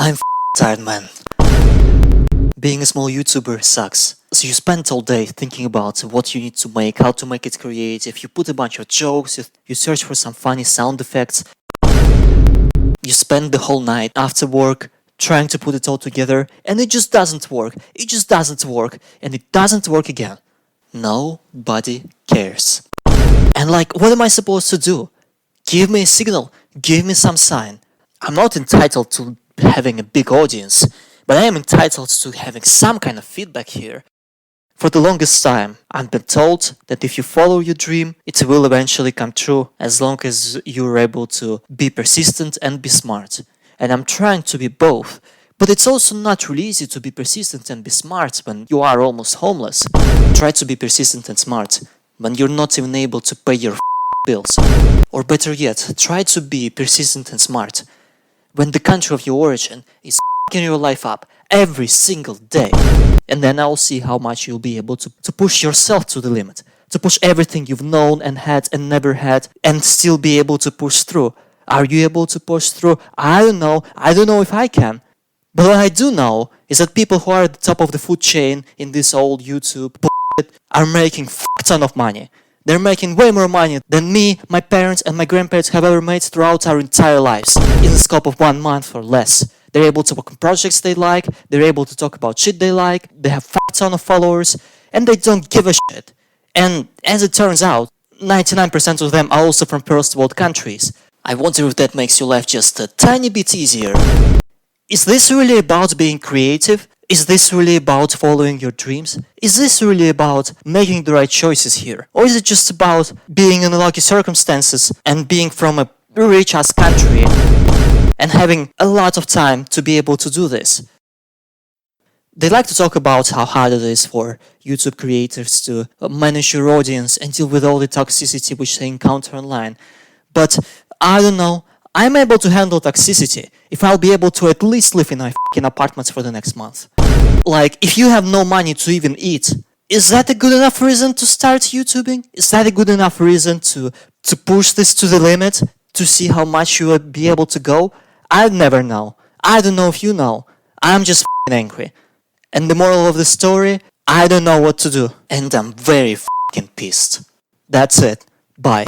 I'm tired, man. Being a small YouTuber sucks. So you spend all day thinking about what you need to make, how to make it creative, you put a bunch of jokes, you search for some funny sound effects. You spend the whole night after work trying to put it all together, and it just doesn't work. It just doesn't work, and it doesn't work again. Nobody cares. And like, what am I supposed to do? Give me a signal, give me some sign. I'm not entitled to having a big audience, but I am entitled to having some kind of feedback here. For the longest time, I've been told that if you follow your dream, it will eventually come true as long as you're able to be persistent and be smart. And I'm trying to be both. But it's also not really easy to be persistent and be smart when you are almost homeless. Try to be persistent and smart when you're not even able to pay your bills. Or better yet, try to be persistent and smart when the country of your origin is f***ing your life up every single day. And then I'll see how much you'll be able to push yourself to the limit, to push everything you've known and had and never had, and still be able to push through. Are you able to push through? I don't know if I can. But what I do know is that people who are at the top of the food chain in this old YouTube are making a ton of money. They're making way more money than me, my parents and my grandparents have ever made throughout our entire lives, in the scope of 1 month or less. They're able to work on projects they like, they're able to talk about shit they like, they have a ton of followers, and they don't give a shit. And as it turns out, 99% of them are also from first world countries. I wonder if that makes your life just a tiny bit easier. Is this really about being creative? Is this really about following your dreams? Is this really about making the right choices here? Or is it just about being in lucky circumstances and being from a rich-ass country and having a lot of time to be able to do this? They like to talk about how hard it is for YouTube creators to manage your audience and deal with all the toxicity which they encounter online. But I don't know. I'm able to handle toxicity if I'll be able to at least live in my f***ing apartments for the next month. Like, if you have no money to even eat, is that a good enough reason to start YouTubing? Is that a good enough reason to push this to the limit? To see how much you would be able to go? I'd never know. I don't know if you know. I'm just f***ing angry. And the moral of the story, I don't know what to do. And I'm very f***ing pissed. That's it. Bye.